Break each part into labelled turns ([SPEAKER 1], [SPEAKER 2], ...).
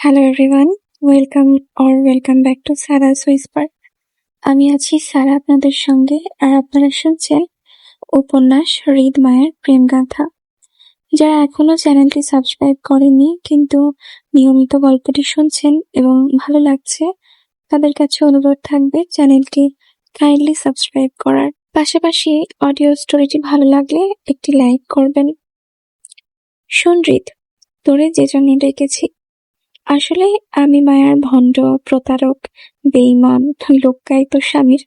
[SPEAKER 1] Hello everyone, welcome back to Sara's whisper. আমি আছি সারা আপনাদের সঙ্গে, আর আপনারা শুনছেন উপন্যাস হৃদ মায়ের প্রেমগাথা। যারা এখনো চ্যানেলটি সাবস্ক্রাইব করেনি কিন্তু নিয়মিত গল্পটি শুনছেন এবং ভালো লাগছে, তাদের কাছে অনুরোধ থাকবে চ্যানেলটি কাইন্ডলি সাবস্ক্রাইব করার পাশাপাশি অডিও স্টোরিটি ভালো লাগলে একটি লাইক করবেন। শোন হৃদ, তোরে যে জন্য ডেকেছি, আসলে আমি মায়ার ভণ্ড, প্রতারক, বেঈমান, লোক্কায়িত স্বামীর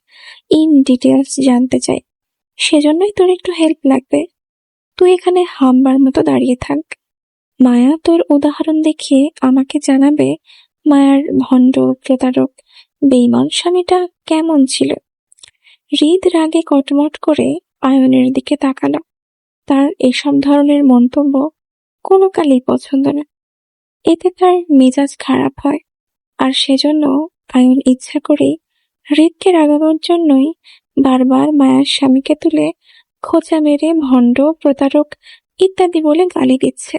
[SPEAKER 1] ইন ডিটেলস জানতে চাই। সেজন্যই তোর একটু হেল্প লাগবে। তুই এখানে হামবার মতো দাঁড়িয়ে থাক। মায়া তোর উদাহরণ দেখিয়ে আমাকে জানাবে মায়ার ভণ্ড, প্রতারক, বেঈমান স্বামীটা কেমন ছিল। হৃদ রাগে কটমট করে আয়নের দিকে তাকালো। তার এসব ধরনের মন্তব্য কোনো কালেই পছন্দ না। এতে তার মেজাজ খারাপ হয়, আর সেজন্য আয়ন ইচ্ছা করেই হৃদকে রাগানোর জন্যই বারবার মায়ার স্বামীকে তুলে খোঁচা মেরে ভণ্ড, প্রতারক ইত্যাদি বলে গালি দিচ্ছে।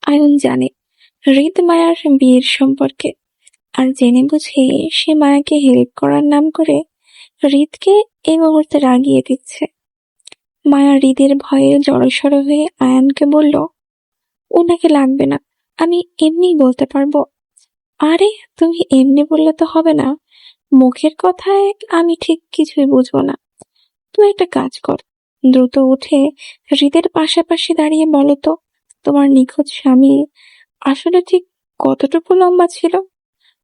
[SPEAKER 1] আয়ন জানে হৃদ মায়ার বিয়ের সম্পর্কে, আর জেনে বুঝে সে মায়াকে হেল্প করার নাম করে হৃদকে এই মুহূর্তে রাগিয়ে দিচ্ছে। মায়া হৃদের ভয়ে জড়সড় হয়ে আয়নকে বলল, ওনাকে লাগবে না, আমি এমনিই বলতে পারবো। আরে তুমি এমনি বললে তো হবে না, মুখের কথায় আমি ঠিক কিছুই বুঝবো না। তুই একটা কাজ কর, দ্রুত উঠে হৃদের পাশাপাশি দাঁড়িয়ে বলো তো, তোমার নিখোঁজ স্বামী আসলে ঠিক কতটুকু লম্বা ছিল?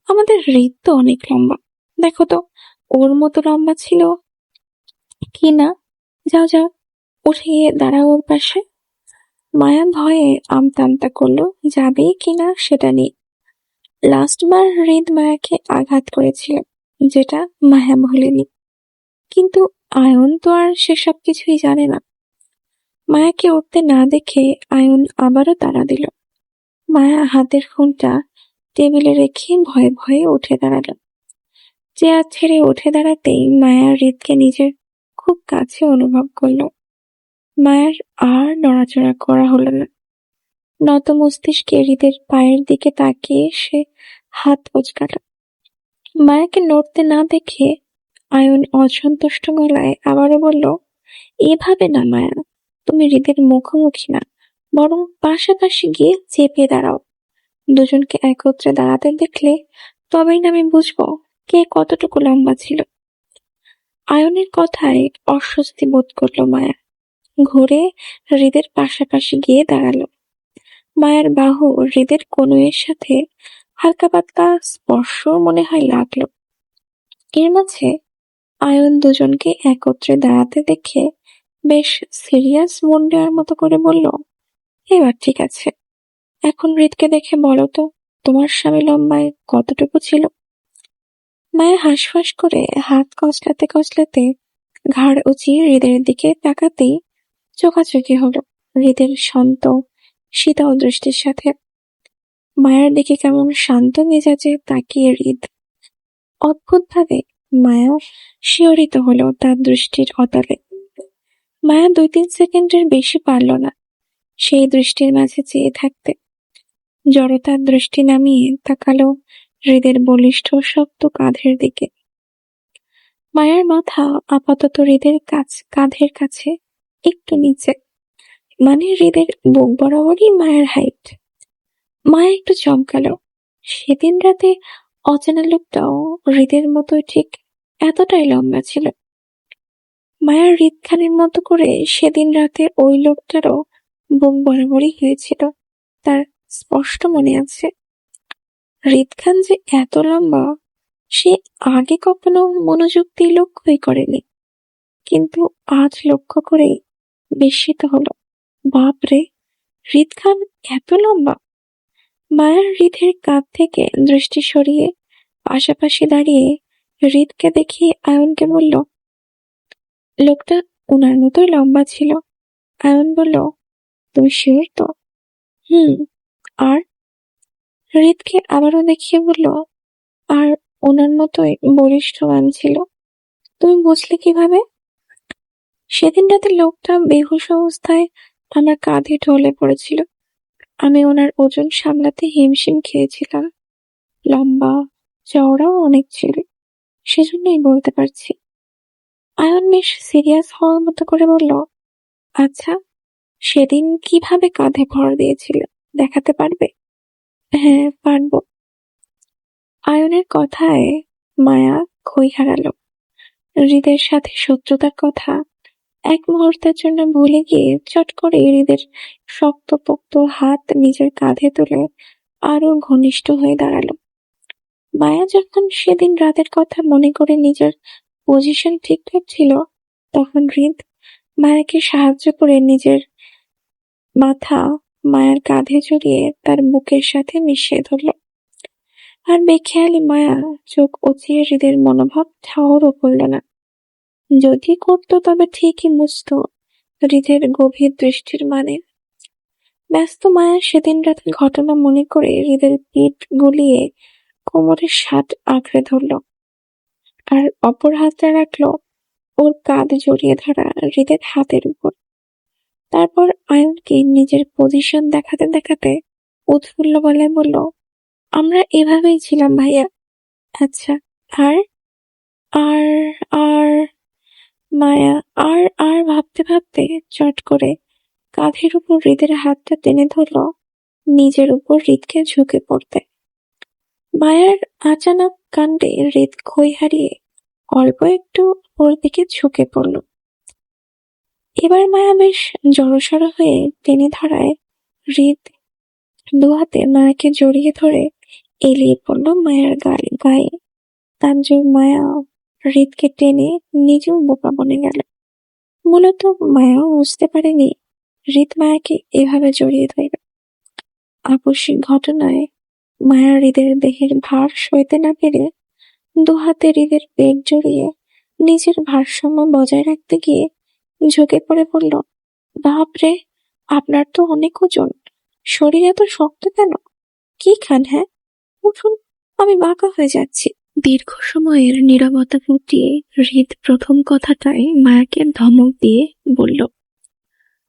[SPEAKER 1] আমাদের হৃদ তো অনেক লম্বা, দেখো তো ওর মতো লম্বা ছিল কি না। যাও যাও, উঠে গিয়ে দাঁড়াও ওর পাশে। মায়া ভয়ে আমতা আমতা করলো যাবে কিনা সেটা নিয়ে। লাস্টবার হৃদ মায়াকে আঘাত করেছিল, যেটা মায়া ভুলেনি। কিন্তু আয়ন তো আর সেসব কিছুই জানে না। মায়াকে উঠতে না দেখে আয়ন আবারও তাড়া দিল। মায়া হাতের ফোনটা টেবিলে রেখে ভয়ে ভয়ে উঠে দাঁড়ালো। চেয়ার ছেড়ে উঠে দাঁড়াতেই মায়া হৃদকে নিজের খুব কাছে অনুভব করলো। মায়ার আর নড়াচড়া করা হলো না। নত মস্তিষ্কে হৃদের পায়ের দিকে তাকিয়ে সে হাত পচকাল। মায়াকে নড়তে না দেখে আয়ন অসন্তুষ্ট গলায় আবারও বলল, এভাবে না মায়া, তুমি হৃদের মুখোমুখি না, বরং পাশাপাশি গিয়ে চেপে দাঁড়াও। দুজনকে একত্রে দাঁড়াতে দেখলে তবেই না আমি বুঝবো কে কতটুকু লম্বা ছিল। আয়নের কথায় অস্বস্তি বোধ করলো মায়া। ঘুরে হৃদের পাশাপাশি গিয়ে দাঁড়ালো। মায়ের বাহু হৃদের কনুইয়ের সাথে হালকা পাতলা স্পর্শ মনে হয় লাগলো। এর মাঝে আয়ন দুজনকে একত্রে দাঁড়াতে দেখে বেশ সিরিয়াস মন নেওয়ার মতো করে বলল, এবার ঠিক আছে, এখন হৃদকে দেখে বলো তো, তোমার স্বামী লম্বায় কতটুকু ছিল? মায়া হাঁসফাঁস করে হাত কচলাতে কচলাতে ঘাড় উঁচিয়ে হৃদের দিকে তাকাতেই চোখাচোখি হলো হৃদের শান্ত শীতল দৃষ্টির সাথে। মায়ার দিকে কেমন শান্ত মেজাজে তাকিয়ে হৃদ। অদ্ভুত ভাবে মায়া শিহরিত হলো তার দৃষ্টির অতলে। মায়া 2-3 সেকেন্ডের বেশি পারল না সেই দৃষ্টির মাঝে চেয়ে থাকতে। জড়তার দৃষ্টি নামিয়ে তাকালো হৃদের বলিষ্ঠ শক্ত কাঁধের দিকে। মায়ার মাথা আপাতত হৃদের কাঁধের কাছে একটু নিচে, মানে হৃদের বুক বরাবরই মায়ের হাইট। মায়া একটু চমকালো। সেদিন রাতে অচেনা লোকটাও হৃদের মতোই ঠিক এতটাই লম্বা ছিল। মায়ার হৃদখানির মতো করে সেদিন রাতে ওই লোকটারও বুক বরাবরই হয়েছিল, তার স্পষ্ট মনে আছে। হৃদখান যে এত লম্বা সে আগে কখনো মনোযোগ দিয়ে লক্ষ্যই করেনি, কিন্তু আজ লক্ষ্য করে বিস্মিত হলো। বাপরে, হৃদখান এত লম্বা! মায়ার হৃদের কাঁধ থেকে দৃষ্টি সরিয়ে পাশাপাশি দাঁড়িয়ে হৃদকে দেখিয়ে আয়নকে বলল, লোকটা উনার মতোই লম্বা ছিল। আয়ন বলল, তুমি শিওর তো? হুম। আর? হৃদকে আবারও দেখিয়ে বলল, আর ওনার মতোই বলিষ্ঠবান ছিল। তুমি বুঝলে কিভাবে? সেদিন রাতে লোকটা বেহুশ অবস্থায় আমার কাঁধে ঢলে পড়েছিল। আমি ওনার ওজন সামলাতে হিমশিম খেয়েছিলাম। লম্বা, চওড়াও অনেক ছিল, সেজন্যই বলতে পারছি। আয়ন বেশ সিরিয়াস হওয়ার মতো করে বলল, আচ্ছা, সেদিন কিভাবে কাঁধে ভর দিয়েছিলে দেখাতে পারবে? হ্যাঁ, পারবো। আয়নের কথায় মায়া খই হারালো। হৃদের সাথে শত্রুতার কথা এক মুহূর্তের জন্য ভুলে গিয়ে চট করে হৃদের শক্তপোক্ত হাত নিজের কাঁধে তুলে আরো ঘনিষ্ঠ হয়ে দাঁড়ালো। মায়া যখন সেদিন রাতের কথা মনে করে নিজের পজিশন ঠিক ছিল, তখন হৃদ মায়াকে সাহায্য করে নিজের মাথা মায়ার কাঁধে জড়িয়ে তার বুকের সাথে মিশিয়ে ধরল। আর বেখেয়ালি মায়া চোখ উঁচিয়ে হৃদের মনোভাব ঠাহরও করল না। যদি করতো তবে ঠিকই বুঝত হৃদের গভীর দৃষ্টির মানে। ব্যস্ত মায়া সেদিন রাতের ঘটনা মনে করে হৃদের পিঠ গুলিয়ে কোমরের শার্ট আঁকড়ে ধরল, আর অপর হাতটা রাখলো ওর কাঁধ জড়িয়ে ধরা হৃদের হাতের উপর। তারপর আয়নকে নিজের পজিশন দেখাতে দেখাতে উৎফুল্ল গলায় বলল, আমরা এভাবেই ছিলাম ভাইয়া। আচ্ছা, আর আর আর মায়া আর আর ভাবতে ভাবতে চট করে কাঁধের উপর হৃদের হাতটা টেনে ধরল নিজের উপর হৃদকে ঝুঁকে পড়তে। মায়ার আচানক কাণ্ডে হৃদ খই হারিয়ে অল্প একটু ওর দিকে ঝুঁকে পড়ল। এবার মায়া বেশ জড়সড় হয়ে টেনে ধরায় হৃদ দুহাতে মায়াকে জড়িয়ে ধরে এলিয়ে পড়ল মায়ার গায়ে। তার যে মায়া হৃদকে টেনে নিজেও বোকা বনে গেল। মূলত মায়াও বুঝতে পারেনি হৃদ মায়াকে এভাবে জড়িয়ে ধরবে। আকস্মিক ঘটনায় মায়া হৃদের দেহের ভার সইতে না পেরে দুহাতে হৃদের পেট জড়িয়ে নিজের ভারসাম্য বজায় রাখতে গিয়ে ঝুঁকে পড়ে বলল, বাপরে, আপনার তো অনেক ওজন, শরীর এত শক্ত কেন? কি খান? হ্যাঁ, উঠুন, আমি বাঁকা হয়ে যাচ্ছি। দীর্ঘ সময়ের নীরবতা ফুটিয়ে হৃদ প্রথম কথাটাই মায়াকে ধমক দিয়ে বলল,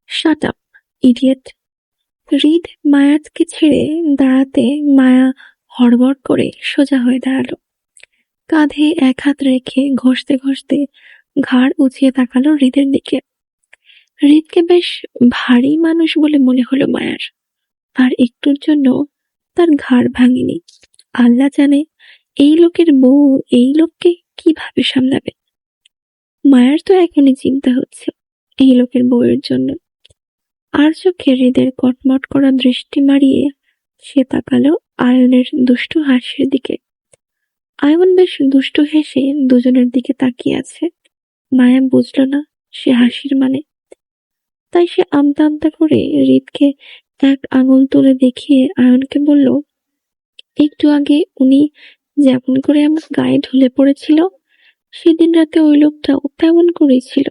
[SPEAKER 1] শাট আপ, ইডিয়েট। হৃদ মায়াকে ছেড়ে দাঁড়াতে মায়া হড়বড় করে সোজা হয়ে দাঁড়ালো। কাঁধে এক হাত রেখে ঘষতে ঘষতে ঘাড় উঁচিয়ে তাকালো হৃদের দিকে। হৃদকে বেশ ভারী মানুষ বলে মনে হলো মায়ার, আর একটুর জন্য তার ঘাড় ভাঙেনি। আল্লাহ জানে এই লোকের বউ এই লোককে কিভাবে সামলাবে। মায়ার তো এখনই চিন্তা হচ্ছে এই লোকের বউয়ের জন্য। আর চোখে হৃদের কটমট করা দৃষ্টি মারিয়ে সে তাকালো আয়নের দুষ্টু হাসির দিকে। আয়ন বেশ দুষ্টু হেসে দুজনের দিকে তাকিয়ে আছে। মায়া বুঝল না সে হাসির মানে, তাই সে আমতা আমতা করে হৃদকে এক আঙুল তুলে দেখিয়ে আয়নকে বলল, একটু আগে উনি যেমন করে আমার গায়ে ঢলে পড়েছিল, সেদিন রাতে ওই লোকটাও তেমন করেই ছিল।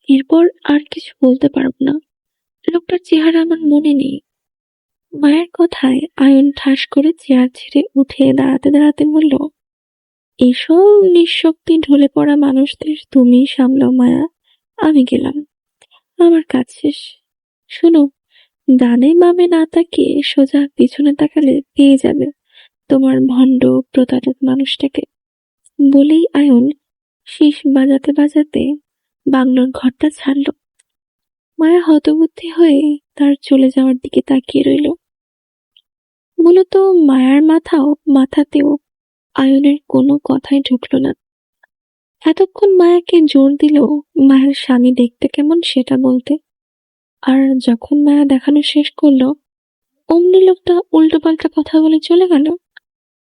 [SPEAKER 1] এরপর আর কিছু বলতে পারব না, লোকটার চেহারা আমার মনে নেই। মায়ের কথায় আয়ন ঠাস করে চেয়ার ছেড়ে উঠে দাঁড়াতে দাঁড়াতে বলল, এসব নিঃশক্তি ঢলে পড়া মানুষদের তুমি সামলাও মায়া, আমি গেলাম, আমার কাজ শেষ। শোনো, ডানে বামে না তাকিয়ে সোজা পিছনে তাকালে পেয়ে যাবে তোমার ভণ্ড প্রতারক মানুষটাকে। বলেই আয়ন শীষ বাজাতে বাজাতে বাংলোর ঘরটা ছাড়ল। মায়া হতবুদ্ধি হয়ে তার চলে যাওয়ার দিকে তাকিয়ে রইল। মূলত মায়ার মাথাতেও আয়নের কোনো কথাই ঢুকলো না। এতক্ষণ মায়াকে জোর দিল মায়ের স্বামী দেখতে কেমন সেটা বলতে, আর যখন মায়া দেখানো শেষ করলো অমনি লোকটা উল্টো পাল্টা কথা বলে চলে গেল।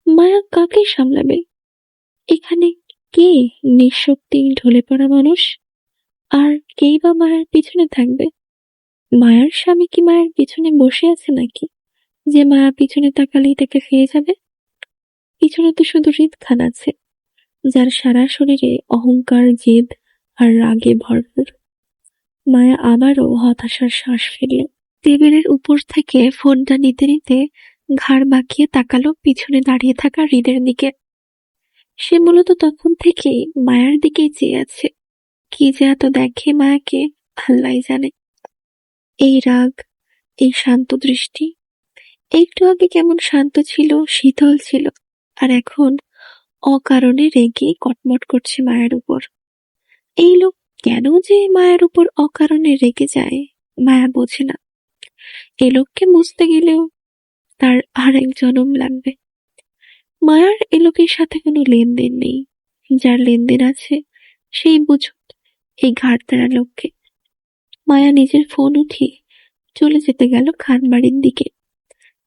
[SPEAKER 1] মায়া কাকে সামলাবে? এখানে কে নিঃশক্তি ঢলে পড়া মানুষ, আর কেই বা মায়ের পিছনে থাকবে? মায়ের স্বামী কি মায়ের পিছনে বসে আছে নাকি, যে মায়া পিছনে তাকালেই তাকে খেয়ে যাবে? পিছনে তো শুধু হৃদ খান আছে, যার সারা শরীরে অহংকার, জেদ আর রাগে ভরপুর। মায়া আবারও হতাশার শ্বাস ফেলল। টেবিলের উপর থেকে ফোনটা নিতে নিতে ঘাড় বাঁকিয়ে তাকালো পিছনে দাঁড়িয়ে থাকা হৃদের দিকে। সে মূলত তখন থেকেই মায়ার দিকেই চেয়ে আছে। কি যে এত দেখে মায়াকে আল্লাহই জানে। এই রাগ, এই শান্ত দৃষ্টি,
[SPEAKER 2] একটু আগে কেমন শান্ত ছিল, শীতল ছিল, আর এখন অকারণে রেগে কটমট করছে মায়ের উপর। এই লোক কেন যে মায়ের উপর অকারণে রেগে যায়, মায়া বোঝে না। এ লোককে বুঝতে গেলেও তার আর এক জনম লাগবে। মায়ার এ লোকের সাথে কোনো লেনদেন নেই। যার লেনদেন আছে সেই বুঝুক এই ঘাড়তেরা লোককে। মায়া নিজের ফোন উঠিয়ে চলে যেতে গেল খানবাড়ির দিকে,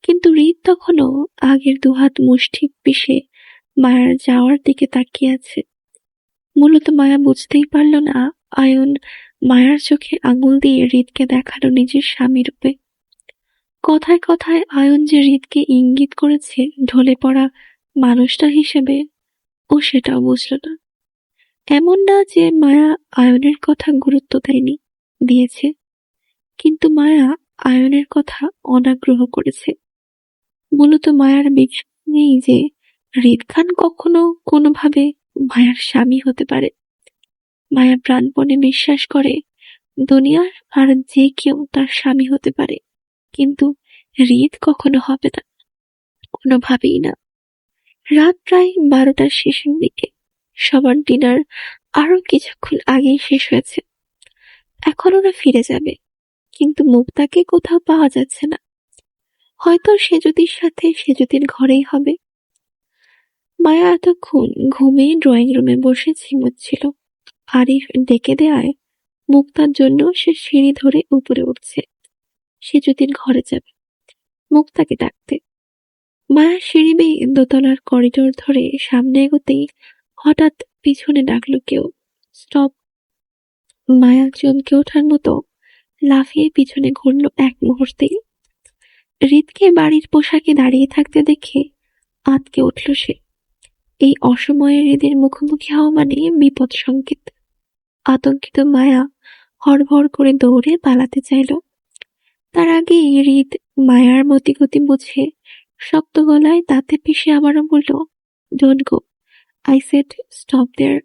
[SPEAKER 2] কিন্তু হৃদ তখনও আগের দুহাত মুষ্টি পিষে মায়ার যাওয়ার দিকে তাকিয়ে আছে। মূলত মায়া বুঝতেই পারল না আয়ন মায়ার চোখে আঙুল দিয়ে হৃদকে দেখালো নিজের স্বামী রূপে। কথায় কথায় আয়ন যে হৃদকে ইঙ্গিত করেছে ঢলে পড়া মানুষটা হিসেবে, ও সেটাও বুঝল না। এমন না যে মায়া আয়নের কথা গুরুত্ব দেয়নি, দিয়েছে, কিন্তু মায়া আয়নের কথা অনাগ্রহ করেছে। মূলত মায়ার বিশ্বাস নেই যে হৃদ খান কখনো কোনোভাবে মায়ার স্বামী হতে পারে। মায়া প্রাণপণে বিশ্বাস করে দুনিয়ার আর যে কেউ তার স্বামী হতে পারে, কিন্তু হৃদ কখনো হবে না, কোনোভাবেই না। রাত প্রায় 12টার শেষের দিকে। সবার ডিনার আরো কিছুক্ষণ আগেই শেষ হয়েছে। এখন ওরা ফিরে যাবে, কিন্তু মুক্তাকে কোথাও পাওয়া যাচ্ছে না। হয়তো সেজুতির সাথে সেজুতির ঘরেই হবে। মায়া এতক্ষণ ঘুমিয়ে ড্রয়িং রুমে বসে ঝিমোচ্ছিল। আরিফ ডেকে দেয়ায় মুক্তার জন্য সে সিঁড়ি ধরে উপরে উঠছে। সেজুতির ঘরে যাবে মুক্তাকে ডাকতে। মায়া সিঁড়ি বেয়ে দোতলার করিডোর ধরে সামনে এগোতেই হঠাৎ পিছনে ডাকলো কেউ, স্টপ। মায়া চমকে ওঠার মতো লাফিয়ে পিছনে ঘুরল এক মুহূর্তেই। হৃদকে বাড়ির পোশাকে দাঁড়িয়ে থাকতে দেখে আঁতকে উঠল সে। এই অসময়ে হৃদের মুখোমুখি হওয়া মানে বিপদ সংকেত। আতঙ্কিত মায়া হড়বড় করে দৌড়ে পালাতে চাইল। তার আগে হৃদ মায়ার মতিগতি বুঝে শক্ত গলায় দাঁতে পিষে আবারও বলল, don't go, I said stop there.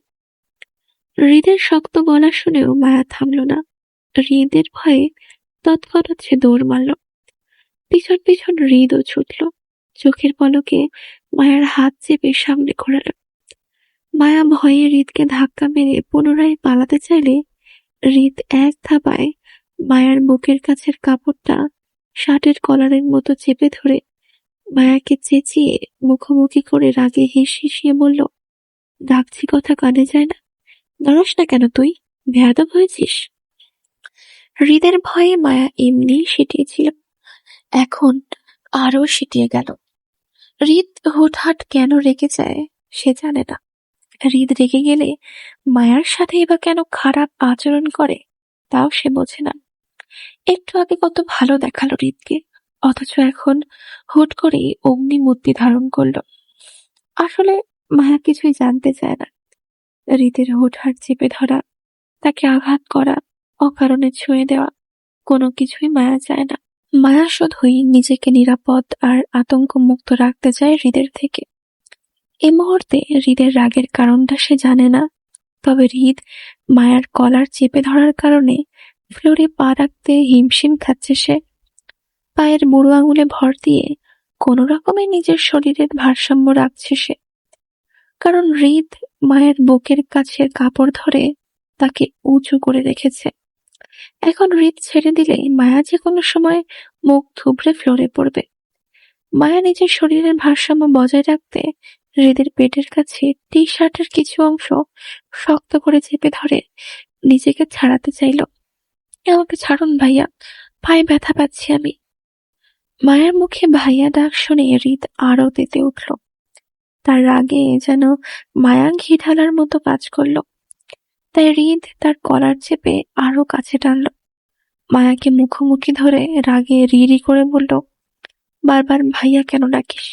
[SPEAKER 2] হৃদের শক্ত গলা শুনেও মায়া থামল না। হৃদের ভয়ে তৎক্ষণাৎ সে দৌড় মারল। পিছন পিছন হৃদও ছুটল। চোখের পলকে মায়ার হাত চেপে সামনে ঘোরাল। মায়া ভয়ে হৃদকে ধাক্কা মেরে পুনরায় পালাতে চাইলে হৃদ এক ধাপায় মায়ার বুকের কাছের কাপড়টা শার্টের কলারের মতো চেপে ধরে মায়াকে চেঁচিয়ে মুখোমুখি করে রাগে হিসিয়ে বলল, ডাকছি কথা কানে যায় না? নড়াস না কেন তুই? বেয়াদব হয়েছিস? হৃদের ভয়ে মায়া এমনি সিটিয়েছিল, এখন আরো সিটিয়ে গেল। হৃদ হুটহাট কেন রেগে যায় সে জানে না। হৃদ রেগে গেলে মায়ার সাথে বা কেন খারাপ আচরণ করে তাও সে বোঝে না। একটু আগে কত ভালো দেখালো হৃদকে, অথচ এখন হুট করেই অগ্নি মূর্তি ধারণ করলো। আসলে মায়া কিছুই জানতে চায় না। হৃদের হুটহাট চেপে ধরা, তাকে আঘাত করা, অকারণে ছুঁয়ে দেওয়া, কোনো কিছুই মায়া চায় না। মায়া শুধুই নিজেকে নিরাপদ আর আতঙ্ক মুক্ত রাখতে চায় হৃদের থেকে। এই মুহূর্তে হৃদের রাগের কারণটা সে জানে না, তবে হৃদ মায়ার কলার চেপে ধরার কারণে ফ্লোরে পা রাখতে হিমশিম খাচ্ছে সে। পায়ের বুড়ো আঙুলে ভর দিয়ে কোনো রকমে নিজের শরীরের ভারসাম্য রাখছে সে, কারণ হৃদ মায়ের বুকের কাছে কাপড় ধরে তাকে উঁচু করে রেখেছে। এখন হৃদ ছেড়ে দিলে মায়া যে কোনো সময় মুখ থুবড়ে ফ্লোরে পড়বে। মায়া নিজের শরীরের ভারসাম্য বজায় রাখতে হৃদের পেটের কাছে টি শার্টের কিছু অংশ শক্ত করে চেপে ধরে নিজেকে ছাড়াতে চাইল। আমাকে ছাড়ুন ভাইয়া, পায়ে ব্যথা পাচ্ছি আমি। মায়ের মুখে ভাইয়া ডাক শুনে হৃদ আরো তেতে উঠল। তার রাগে যেন মায়া ঘি ঢালার মতো কাজ করলো। তাই হৃদ তার কলার চেপে আরো কাছে টানল। মায়াকে মুখোমুখি ধরে রাগে রি করে বলল, বারবার ভাইয়া কেন ডাকিস?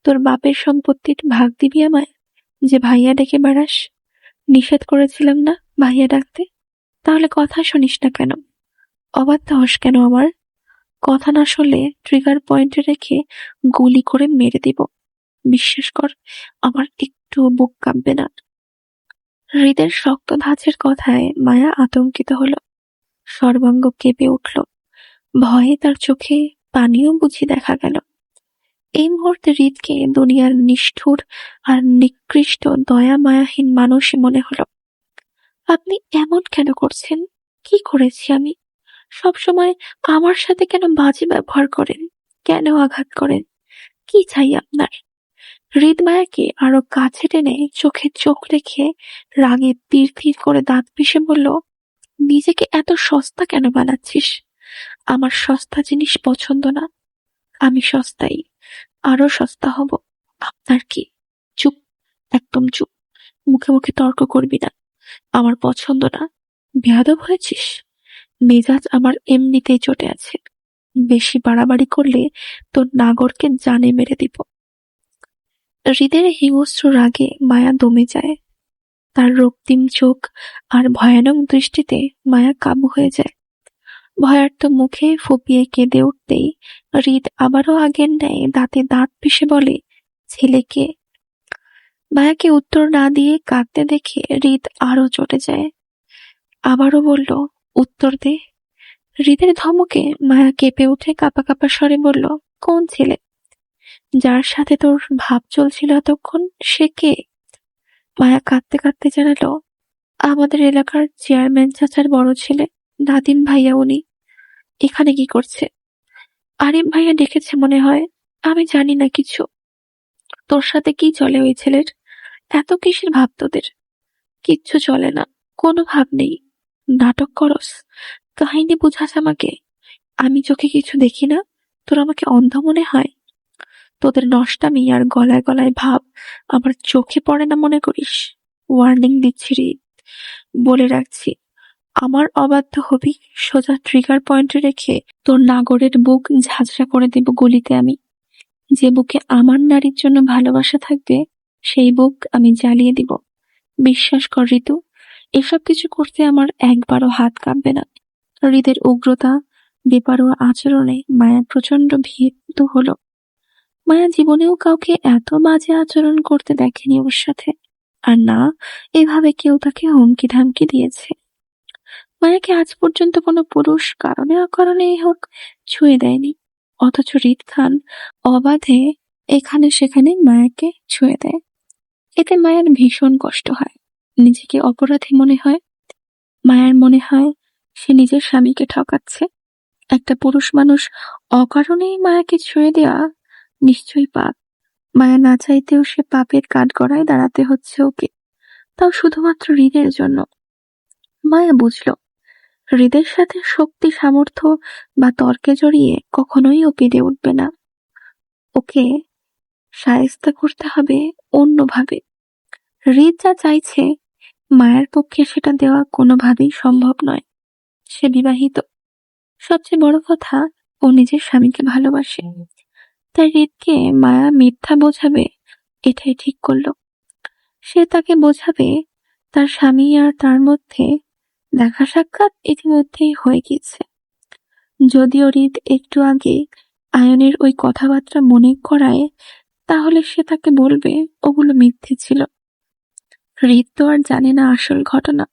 [SPEAKER 2] তোর বাপের সম্পত্তির ভাগ দিবি আমায় যে ভাইয়া ডেকে বেড়াস? নিষেধ করেছিলাম না ভাইয়া ডাকতে? তাহলে কথা শুনিস না কেন? অবাধ্য হস কেন আমার? কথা না শুনলে ট্রিগার পয়েন্টে রেখে গুলি করে মেরে দিব। বিশ্বাস কর, আমার একটু বুক কাঁপবে না। হৃদের শক্ত ধাঁচের কথায় মায়া আতঙ্কিত হলো, সর্বাঙ্গ কেঁপে উঠল। ভয়ে তার চোখে পানিও বুঝি দেখা গেল। এই মুহূর্তে হৃদকে দুনিয়ার নিষ্ঠুর আর নিকৃষ্ট দয়া মায়াহীন মানুষই মনে হলো। আপনি এমন কেন করছেন? কি করেছি আমি? সবসময় আমার সাথে কেন বাজে ব্যবহার করেন? কেন আঘাত করেন? কি চাই আপনার? হৃদমায়াকে আরো কাছে টেনে চোখে চোখ রেখে রাগে পিড় করে দাঁত পিষে বলল, নিজেকে এত সস্তা কেন বানাচ্ছিস? আমার সস্তা জিনিস পছন্দ না। আমি সস্তাই, আরো সস্তা হব। আপনার কি? চুপ, একদম চুপ। মুখে মুখে তর্ক করবি না। আমার পছন্দ না। বেয়াদব হয়েছিস। মেজাজ আমার এমনিতেই চটে আছে। বেশি বাড়াবাড়ি করলে তোর নাগরকে জানে মেরে দিব। হৃদের হিংস্র রাগে মায়া দমে যায়। তার রক্তিম চোখ আর ভয়ানক দৃষ্টিতে মায়া কাবু হয়ে যায়। ভয়ার্ত মুখে ফুপিয়ে কেঁদে উঠতেই হৃদ আবারও আগের ন্যায় দাঁতে দাঁত পিষে বলে, ছেলেকে। মায়াকে উত্তর না দিয়ে কাঁদতে দেখে হৃদ আরো চটে যায়। আবারও বলল, উত্তর দে। হৃদের ধমকে মায়া কেঁপে উঠে কাঁপা কাঁপা স্বরে বলল, কোন ছেলে? যার সাথে তোর ভাব চলছিল এতক্ষণ, সে কে? মায়া কাঁদতে কাঁদতে জানালো, আমাদের এলাকার চেয়ারম্যান চাচার বড় ছেলে, নাদিম ভাইয়া। উনি এখানে কি করছে? আরিফ ভাইয়া ডেকেছে মনে হয়। আমি জানি না কিছু। তোর সাথে কি চলে ওই ছেলের? এত কিসের ভাব তোদের? কিচ্ছু চলে না, কোনো ভাব নেই। নাটক করস, কাহিনী বুঝাস আমাকে। আমি চোখে কিছু দেখি না? তোর আমাকে অন্ধ মনে হয়? তোদের নষ্টামি আর গলায় গলায় ভাব আমার চোখে পড়ে না মনে করিস? ওয়ার্নিং দিচ্ছি রে, বলে রাখছি। আমার অবাধ্য হবি, সোজা ট্রিগার পয়েন্টে রেখে তোর নাগরের বুক ঝাঁঝরা করে দেব গুলিতে আমি। যে বুকে আমার নারীর জন্য ভালোবাসা থাকবে, সেই বুক আমি জ্বালিয়ে দিব। বিশ্বাস কর ঋতু, এসব কিছু করতে আমার একবারও হাত কাঁপবে না। হৃদের উগ্রতা, বেপরোয়া আচরণে মায়া প্রচন্ড ভীত হলো। মায়া জীবনেও কাউকে এত বাজে আচরণ করতে দেখেনি ওর সাথে। আর না, এভাবে কেউ তাকে হুমকি ধামকি দিয়েছে। মায়াকে আজ পর্যন্ত কোনো পুরুষ কারণে অকারণেই হোক ছুঁয়ে দেয়নি, অথচ হৃদ খান অবাধে এখানে সেখানে মায়াকে ছুঁয়ে দেয়। এতে মায়ের ভীষণ কষ্ট হয়, নিজেকে অপরাধী মনে হয়। মায়ের মনে হয় সে নিজের স্বামীকে ঠকাচ্ছে। একটা পুরুষ মানুষ অকারণেই মায়াকে ছুঁয়ে দেওয়া নিশ্চয়ই পাপ। মায়া না চাইতেও সে পাপের কাঠগড়ায় দাঁড়াতে হচ্ছে ওকে, তাও শুধুমাত্র হৃদের জন্য। মায়া বুঝলো, হৃদের সাথে শক্তি সামর্থ্য বা তর্কে জড়িয়ে কখনোই ও পেরে উঠবে না। ওকে শায়েস্তা করতে হবে অন্যভাবে। হৃদ যা চাইছে মায়ের পক্ষে সেটা দেওয়া কোনোভাবেই সম্ভব নয়। সে বিবাহিত। সবচেয়ে বড় কথা, ও নিজের স্বামীকে ভালোবাসে। তাই হৃদকে মায়া মিথ্যা বোঝাবে এটাই ঠিক করলো। সে তাকে বোঝাবে তার স্বামী আর তার মধ্যে দেখা সাক্ষাৎ ইতিমধ্যেই হয়ে গিয়েছে। যদিও হৃদ একটু আগে আয়নের ওই কথাবার্তা মনে করায়, তাহলে সে তাকে বলবে ওগুলো মিথ্যে ছিল। হৃদ তো আর জানে না আসল ঘটনা।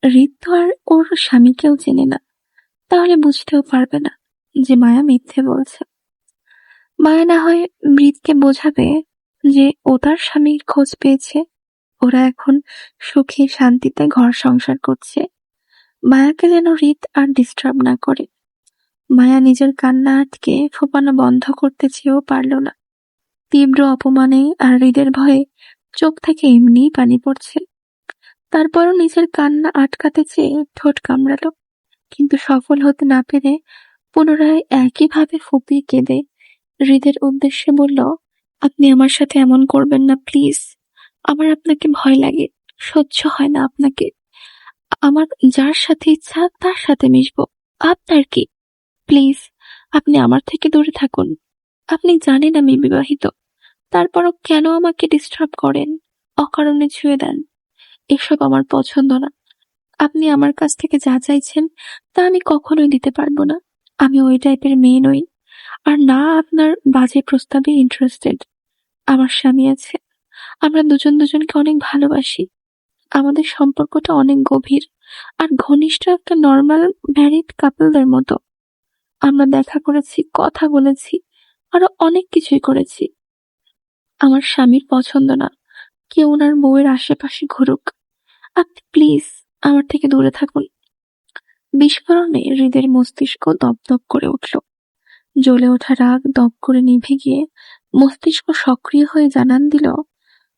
[SPEAKER 2] হৃদ তো আর ওর স্বামীকেও চেনে না, তাহলে বুঝতেও পারবে না যে মায়া মিথ্যে বলছে। মায়া না হয় হৃদকে বোঝাবে যে ও তার স্বামীর খোঁজ পেয়েছে, ওরা এখন সুখে শান্তিতে ঘর সংসার করছে। মায়াকে যেন হৃদ আর ডিস্টার্ব না করে। মায়া নিজের কান্না আটকে ফোপানো বন্ধ করতে চেয়েও পারল না। তীব্র অপমানে আর হৃদের ভয়ে চোখ থেকে এমনিই পানি পড়ছে। তারপরও নিজের কান্না আটকাতে চেয়ে ঠোঁট কামড়ালো, কিন্তু সফল হতে না পেরে পুনরায় একইভাবে ফুপিয়ে কেঁদে হৃদের উদ্দেশ্যে বলল, আপনি আমার সাথে এমন করবেন না প্লিজ। আমার আপনাকে ভয় লাগে, সহ্য হয় না আপনাকে। আমার যার সাথে ইচ্ছা তার সাথে মিশবো, আপনার কি? প্লিজ আপনি আমার থেকে দূরে থাকুন। আপনি জানেন আমি বিবাহিত, তারপরও কেন আমাকে ডিস্টার্ব করেন, অকারণে ছুঁয়ে দেন? এসব আমার পছন্দ না। আপনি আমার কাছ থেকে যা চাইছেন তা আমি কখনোই দিতে পারবো না। আমি ওই টাইপের মেয়ে নই, আর না আপনার বাজে প্রস্তাবে ইন্টারেস্টেড। আমার স্বামী আছে, আমরা দুজন দুজনকে অনেক ভালোবাসি। আমাদের সম্পর্কটা অনেক গভীর আর ঘনিষ্ঠ, একটা নর্মাল ম্যারিড কাপলদের মতো। আমরা দেখা করেছি, কথা বলেছি, আরো অনেক কিছুই করেছি। আমার স্বামীর পছন্দ না কেউ ওনার বউয়ের আশেপাশে ঘুরুক। আপনি প্লিজ আমার থেকে দূরে থাকুন। বিস্ফোরণে হৃদের মস্তিষ্ক দপদপ করে উঠল। জ্বলে ওঠা রাগ দপ করে নিভে গিয়ে মস্তিষ্ক সক্রিয় হয়ে জানান দিল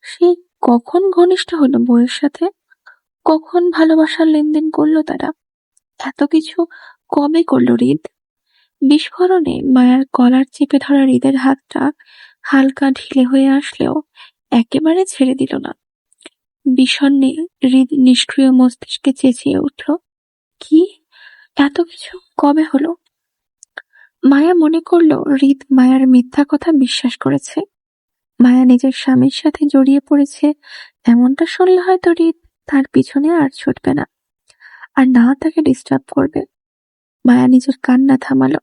[SPEAKER 2] সে কখন ঘনিষ্ঠ হলো বউয়ের সাথে, কখন ভালোবাসার লেনদেন করলো তারা, এত কিছু কবে করলো হৃদ। বিস্ফোরণে মায়ার কলার চেপে ধরা হৃদের হাতটা হালকা ঢিলে হয়ে আসলেও একেবারে ছেড়ে দিল না। বিষণ্ণে হৃদ নিষ্ক্রিয় মস্তিষ্কে চেঁচিয়ে উঠল, কি এত কিছু কবে হলো? মায়া মনে করল হৃদ মায়ার মিথ্যা কথা বিশ্বাস করেছে। মায়া নিজের স্বামীর সাথে জড়িয়ে পড়েছে এমনটা শুনলে হয়তো হৃদ তার পিছনে আর ছুটবে না, আর না তাকে ডিস্টার্ব করবে। মায়া নিজের কান্না থামালো।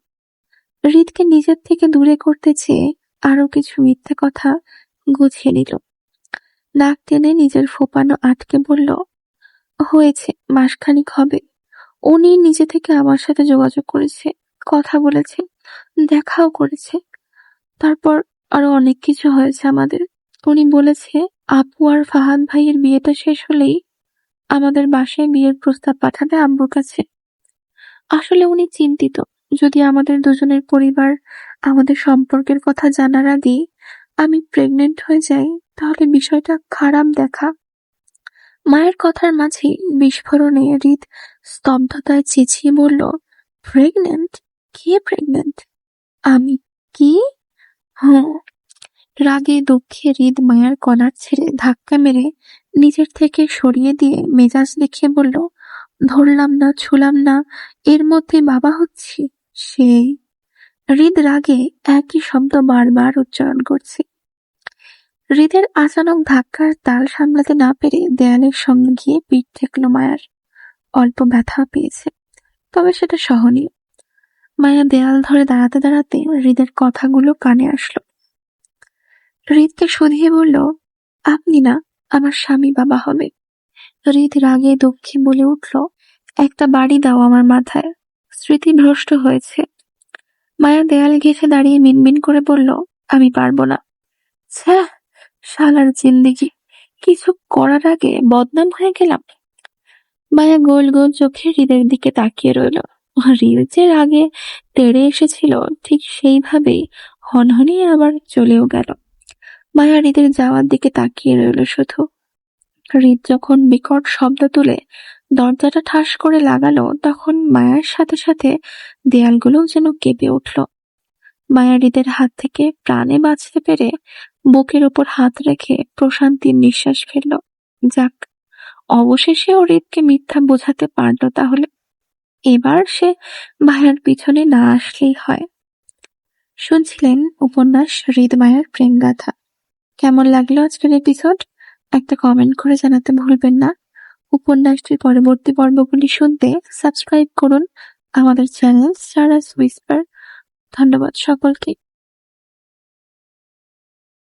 [SPEAKER 2] হৃদকে নিজের থেকে দূরে করতে চেয়ে আরো কিছু মিথ্যে কথা গুছিয়ে নিল। নাক টেনে নিজের ফোপানো আটকে বলল, হয়েছে, মাসখানিক হবে। উনি নিজে থেকে আমার সাথে যোগাযোগ করেছে, কথা বলেছে, দেখাও করেছে। তারপর আরো অনেক কিছু হয়েছে আমাদের। উনি বলেছে আপু আর ফাহাদ ভাইয়ের বিয়েটা শেষ হলেই আমাদের বাসায় বিয়ের প্রস্তাব পাঠাবে আব্বুর কাছে। আসলে উনি চিন্তিত যদি আমাদের দুজনের পরিবার আমাদের সম্পর্কের কথা জানার আগেই আমি প্রেগনেন্ট হয়ে যাই তাহলে বিষয়টা খারাপ দেখা। মায়ের কথার মাঝে বিস্ফোরণে হৃদ স্তব্ধতায় চেঁচিয়ে বলল, প্রেগনেন্ট? কে প্রেগনেন্ট? আমি? কি? হুম। রাগে দুঃখে হৃদ মায়ার কলার ছেড়ে ধাক্কা মেরে নিজের থেকে সরিয়ে দিয়ে মেজাজ দেখিয়ে বলল, ধরলাম না, ছুলাম না, এর মধ্যে বাবা হচ্ছি। সেই হৃদ রাগে একই শব্দ বারবার উচ্চারণ করছে। হৃদের আচানক ধাক্কার তাল সামলাতে না পেরে দেয়ালের সঙ্গে গিয়ে পিঠ ঠেকল মায়ার। অল্প ব্যথা পেয়েছে, তবে সেটা সহনীয়। মায়া দেয়াল ধরে দাঁড়াতে দাঁড়াতে হৃদের কথাগুলো কানে আসলো। হৃদকে শুধিয়ে বলল, আপনি না, আমার স্বামী বাবা হবে। হৃদ রাগে দুঃখে বলে উঠল, একটা বাড়ি দাও আমার মাথায়, স্মৃতি ভ্রষ্ট হয়েছে। মায়া দেয়াল ঘেঁষে দাঁড়িয়ে মিনমিন করে বলল, আমি পারবো না। ছ্যাঃ, শালার জিন্দেগি, কিছু করার আগে বদনাম হয়ে গেলাম। মায়া গোল গোল চোখে হৃদের দিকে তাকিয়ে রইল। হৃদ যে রাগে তেড়ে এসেছিল ঠিক সেইভাবেই হনহনিয়ে আবার চলেও গেল। মায়া হৃদের যাওয়ার দিকে তাকিয়ে রইল শুধু। হৃদ যখন বিকট শব্দ তুলে দরজাটা ঠাস করে লাগালো তখন মায়ার সাথে সাথে দেয়ালগুলোও যেন কেঁপে উঠল। মায়া হৃদের হাত থেকে প্রাণে বাঁচতে পেরে বুকের উপর হাত রেখে প্রশান্তির নিঃশ্বাস ফেলল। যাক, অবশেষে ও হৃদকে মিথ্যা বোঝাতে পারল তাহলে। এবার সে মায়ার পিছনে না আসলেই হয়। শুনছিলেন উপন্যাস হৃদ মায়ার প্রেমগাথা। কেমন লাগলো আজকের এপিসোড? একটা কমেন্ট করে জানাতে ভুলবেন না। উপন্যাসটির পরবর্তী পর্বগুলি শুনতে সাবস্ক্রাইব করুন আমাদের চ্যানেল সারাস হুইসপার। ধন্যবাদ সকলকে।